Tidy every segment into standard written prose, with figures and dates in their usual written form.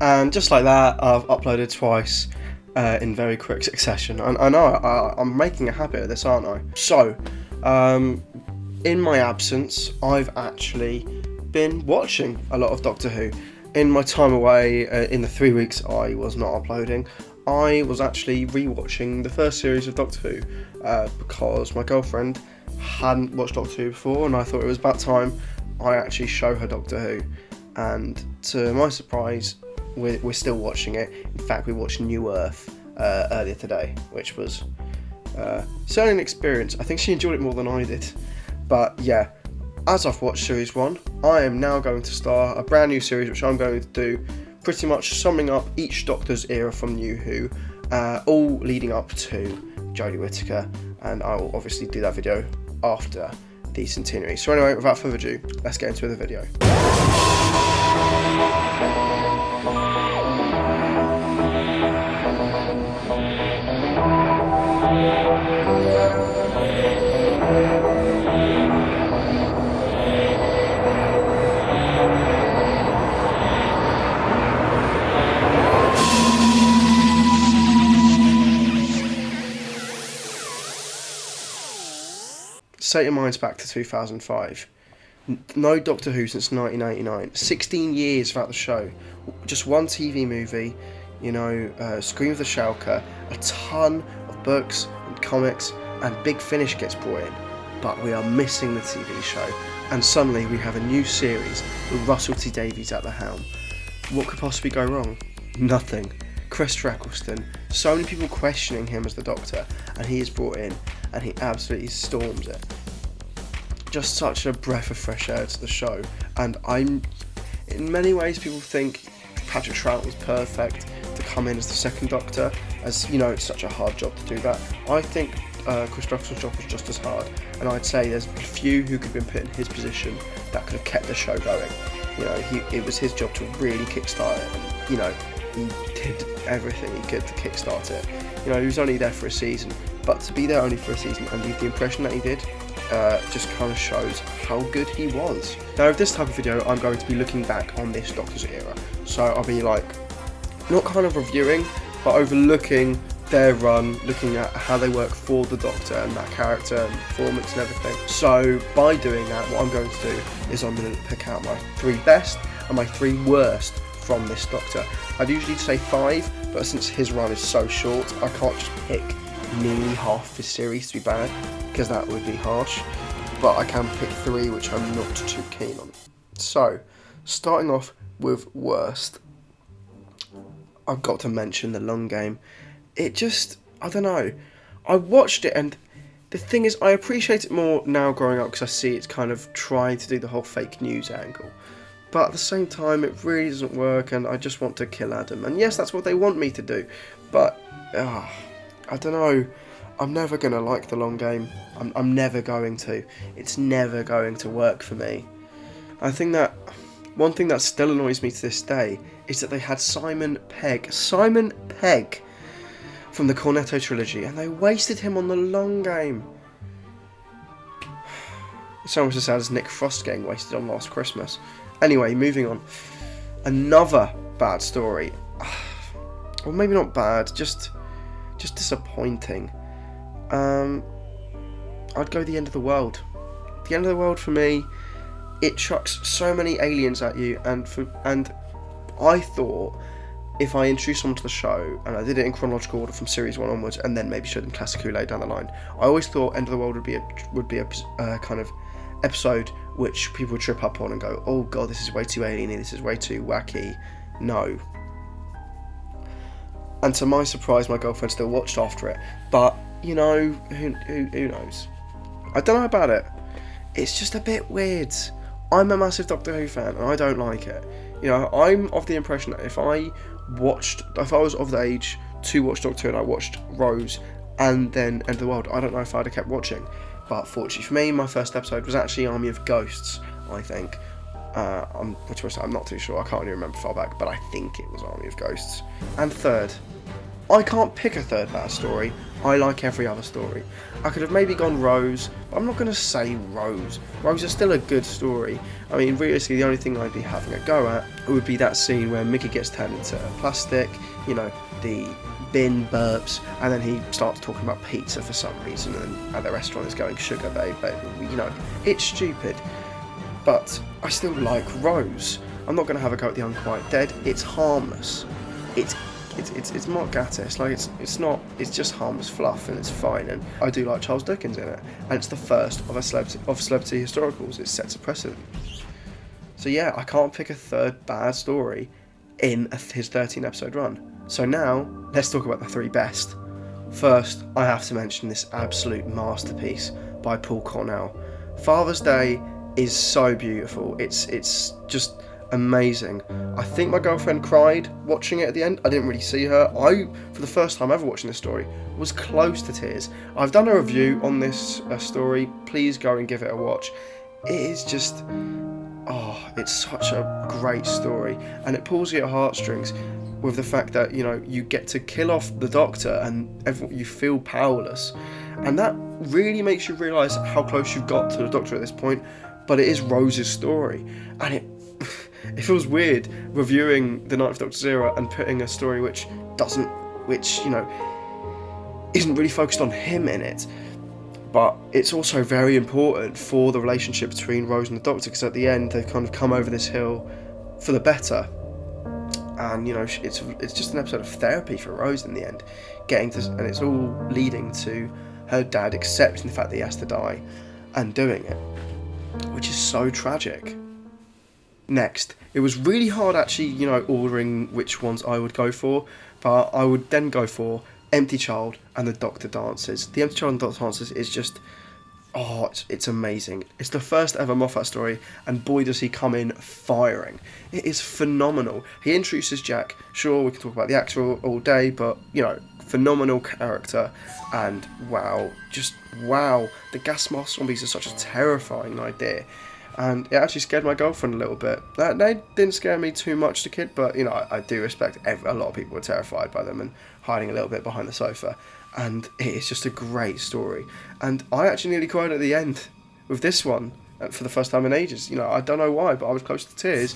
And just like that, I've uploaded twice in very quick succession. I know, I'm making a habit of this, aren't I? So, in my absence, I've actually been watching a lot of Doctor Who. In my time away, in the 3 weeks I was not uploading, I was actually rewatching the first series of Doctor Who because my girlfriend hadn't watched Doctor Who before, and I thought it was about time I actually show her Doctor Who. And to my surprise, we're still watching it. In fact, we watched New Earth earlier today, which was certainly an experience. I think she enjoyed it more than I did. But yeah, as I've watched Series 1, I am now going to start a brand new series, which I'm going to do pretty much summing up each Doctor's era from New Who, all leading up to Jodie Whittaker, and I will obviously do that video after the centenary. So anyway, without further ado, let's get into the video. Set your minds back to 2005. No Doctor Who since 1989. 16 years without the show. Just one TV movie, Scream of the Shulker, a ton of books and comics, and Big Finish gets brought in. But we are missing the TV show, and suddenly we have a new series with Russell T Davies at the helm. What could possibly go wrong? Nothing. Christopher Eccleston, so many people questioning him as the Doctor, and he is brought in, and he absolutely storms it. Just such a breath of fresh air to the show, and in many ways people think Patrick Troughton was perfect to come in as the second Doctor, as it's such a hard job to do that. I think Chris Eccleston's job was just as hard, and I'd say there's few who could have been put in his position that could have kept the show going. It was his job to really kickstart it, and he did everything he could to kickstart it. He was only there for a season, but to be there only for a season and leave the impression that he did just kind of shows how good he was. Now, with this type of video, I'm going to be looking back on this Doctor's era. So I'll be not kind of reviewing, but overlooking their run, looking at how they work for the Doctor and that character and performance and everything. So by doing that, what I'm going to do is I'm going to pick out my 3 best and my 3 worst from this Doctor. I'd usually say 5, but since his run is so short, I can't just pick nearly half the series to be bad, because that would be harsh. But I can pick 3 which I'm not too keen on. So, starting off with worst, I've got to mention The Long Game. It just, I don't know, I watched it, and the thing is, I appreciate it more now growing up because I see it's kind of trying to do the whole fake news angle. But at the same time, it really doesn't work, and I just want to kill Adam. And yes, that's what they want me to do, but I don't know. I'm never going to like The Long Game. I'm never going to. It's never going to work for me. I think that one thing that still annoys me to this day is that they had Simon Pegg from the Cornetto trilogy, and they wasted him on The Long Game. It's almost as sad as Nick Frost getting wasted on Last Christmas. Anyway, moving on. Another bad story. Well, maybe not bad, just disappointing. I'd go The End of the World. The End of the World, for me, it chucks so many aliens at you, and I thought if I introduced someone to the show and I did it in chronological order from series 1 onwards, and then maybe showed them Classic Kool-Aid down the line, I always thought End of the World would be a kind of episode which people would trip up on and go, oh god, this is way too alien-y, this is way too wacky. No. And to my surprise, my girlfriend still watched after it, but who knows? I don't know about it. It's just a bit weird. I'm a massive Doctor Who fan, and I don't like it. I'm of the impression that if I was of the age to watch Doctor Who and I watched Rose and then End of the World, I don't know if I'd have kept watching. But fortunately for me, my first episode was actually Army of Ghosts, I think. I'm not too sure, I can't really remember far back, but I think it was Army of Ghosts. And third, I can't pick a third bad story. I like every other story. I could have maybe gone Rose, but I'm not going to say Rose. Rose is still a good story. I mean, realistically, the only thing I'd be having a go at would be that scene where Mickey gets turned into plastic, you know, the bin burps, and then he starts talking about pizza for some reason, and at the restaurant is going sugar babe, you know, it's stupid. But I still like Rose. I'm not going to have a go at the Unquiet Dead. It's harmless. It's Mark Gatiss, like it's just harmless fluff, and it's fine. And I do like Charles Dickens in it, and it's the first of celebrity historicals. It sets a precedent. So yeah, I can't pick a third bad story in his 13 episode run. So now let's talk about the 3 best. First, I have to mention this absolute masterpiece by Paul Cornell. Father's Day is so beautiful. It's just amazing. I think my girlfriend cried watching it at the end. I didn't really see her. I, for the first time ever watching this story, was close to tears. I've done a review on this story. Please go and give it a watch. It is just, it's such a great story, and it pulls you at heartstrings with the fact that, you know, you get to kill off the Doctor and you feel powerless, and that really makes you realise how close you've got to the Doctor at this point. But it is Rose's story, and it feels weird reviewing the Night of Doctor Zero and putting a story which you know, isn't really focused on him in it. But it's also very important for the relationship between Rose and the Doctor, because at the end they've kind of come over this hill for the better. And, you know, it's just an episode of therapy for Rose in the end, and it's all leading to her dad accepting the fact that he has to die and doing it, which is so tragic. Next, it was really hard actually, you know, ordering which ones I would go for, but I would then go for Empty Child and the Doctor Dances. The Empty Child and Doctor Dances is just, it's amazing. It's the first ever Moffat story, and boy does he come in firing. It is phenomenal. He introduces Jack. Sure, we can talk about the actor all day, but, you know, phenomenal character, and wow, the gas mask zombies are such a terrifying idea. And it actually scared my girlfriend a little bit. They didn't scare me too much as a kid, but, you know, I do respect a lot of people were terrified by them and hiding a little bit behind the sofa. And it is just a great story. And I actually nearly cried at the end with this one for the first time in ages. You know, I don't know why, but I was close to tears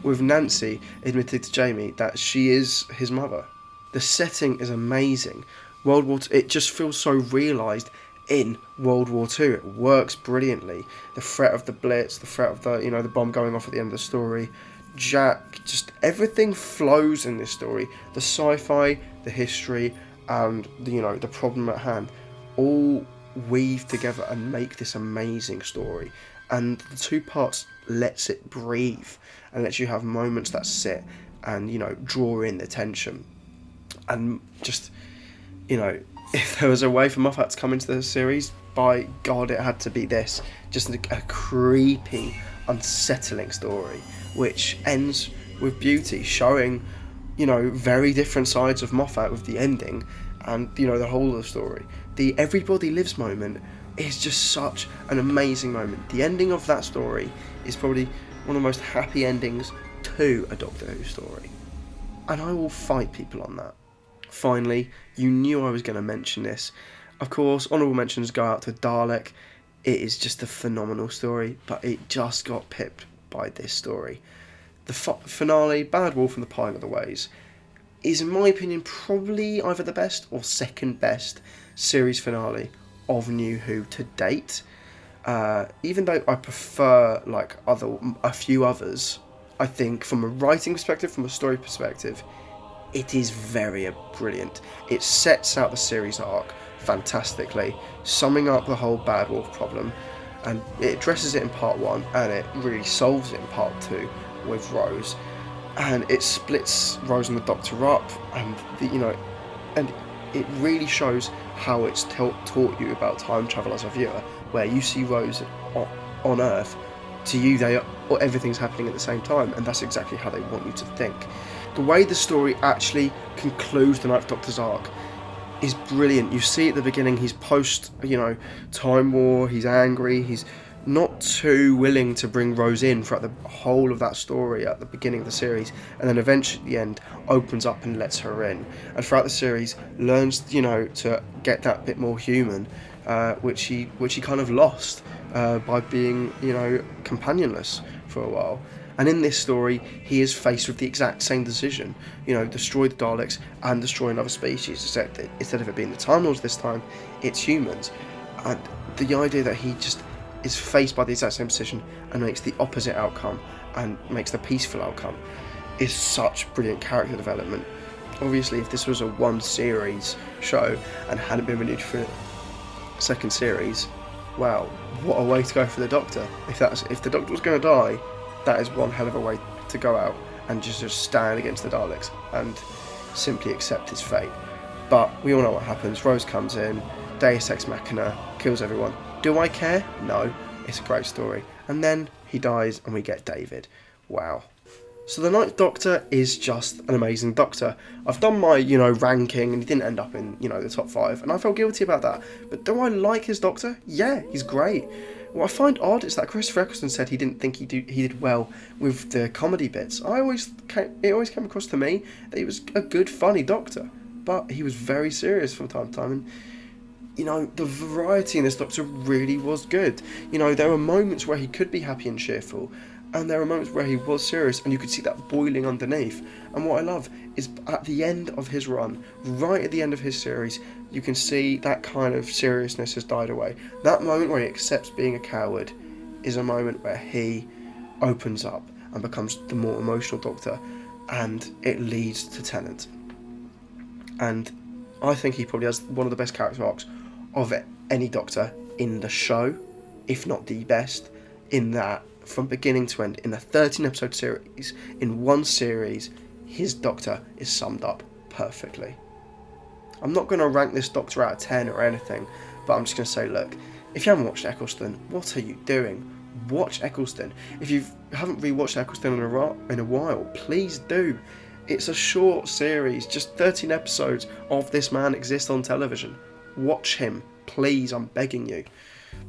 with Nancy admitting to Jamie that she is his mother. The setting is amazing. World War II, it just feels so realised in World War II. It works brilliantly. The threat of the Blitz, the threat of the, you know, the bomb going off at the end of the story, Jack, just everything flows in this story. The sci-fi, the history, and the, you know, the problem at hand all weave together and make this amazing story. And the 2 parts lets it breathe and lets you have moments that sit and, you know, draw in the tension. And just, you know, if there was a way for Moffat to come into the series, by God, it had to be this. Just a creepy, unsettling story, which ends with beauty, showing, you know, very different sides of Moffat with the ending and, you know, the whole of the story. The Everybody Lives moment is just such an amazing moment. The ending of that story is probably one of the most happy endings to a Doctor Who story. And I will fight people on that. Finally, you knew I was going to mention this. Of course, honourable mentions go out to Dalek. It is just a phenomenal story, but it just got pipped by this story. The finale, Bad Wolf and the Piling of the Ways, is, in my opinion, probably either the best or second best series finale of New Who to date. Even though I prefer a few others, I think from a writing perspective, from a story perspective, it is very brilliant. It sets out the series arc fantastically, summing up the whole Bad Wolf problem, and it addresses it in part 1, and it really solves it in part 2 with Rose, and it splits Rose and the Doctor up, and and it really shows how it's taught you about time travel as a viewer, where you see Rose on Earth, to you everything's happening at the same time, and that's exactly how they want you to think. The way the story actually concludes the Ninth Doctor's arc is brilliant. You see at the beginning, he's post, Time War, he's angry, he's not too willing to bring Rose in throughout the whole of that story at the beginning of the series, and then eventually at the end opens up and lets her in, and throughout the series learns, to get that bit more human, which he kind of lost by being, companionless for a while. And in this story, he is faced with the exact same decision, destroy the Daleks and destroy another species, except that instead of it being the Time Lords this time, it's humans. And the idea that he just is faced by the exact same decision and makes the opposite outcome and makes the peaceful outcome is such brilliant character development. Obviously, if this was a one series show and hadn't been renewed for a second series, wow, what a way to go for the Doctor. If the Doctor was going to die, that is one hell of a way to go out and just stand against the Daleks and simply accept his fate. But we all know what happens. Rose comes in, Deus Ex Machina, kills everyone. Do I care? No. It's a great story. And then he dies and we get David. Wow. So the Ninth Doctor is just an amazing Doctor. I've done my, ranking, and he didn't end up in, the top 5, and I feel guilty about that. But do I like his Doctor? Yeah, he's great. What I find odd is that Christopher Eccleston said he didn't think he did well with the comedy bits. It always came across to me that he was a good, funny Doctor, but he was very serious from time to time, and the variety in this Doctor really was good. There were moments where he could be happy and cheerful, and there were moments where he was serious, and you could see that boiling underneath. And what I love is at the end of his run, right at the end of his series, you can see that kind of seriousness has died away. That moment where he accepts being a coward is a moment where he opens up and becomes the more emotional Doctor, and it leads to Tennant. And I think he probably has one of the best character arcs of any Doctor in the show, if not the best, in that from beginning to end, in a 13 episode series, in one series, his Doctor is summed up perfectly. I'm not going to rank this Doctor out of 10 or anything, but I'm just going to say, look, if you haven't watched Eccleston, what are you doing? Watch Eccleston. If you haven't rewatched Eccleston in a while, please do. It's a short series, just 13 episodes of this man exist on television. Watch him, please, I'm begging you.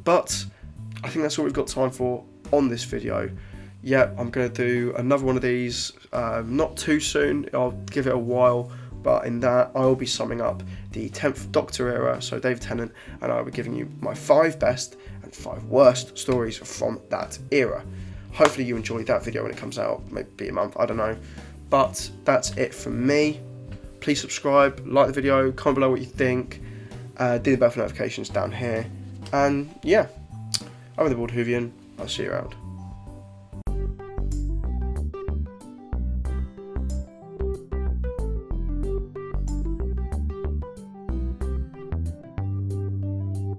But I think that's all we've got time for on this video. Yeah, I'm going to do another one of these, not too soon, I'll give it a while, but in that I will be summing up the 10th Doctor era, so David Tennant, and I'll be giving you my 5 best and 5 worst stories from that era. Hopefully you enjoyed that video when it comes out, maybe a month, I don't know. But that's it from me. Please subscribe, like the video, comment below what you think, do the bell for notifications down here, and yeah, I'm the Bald Whovian. I'll see you around.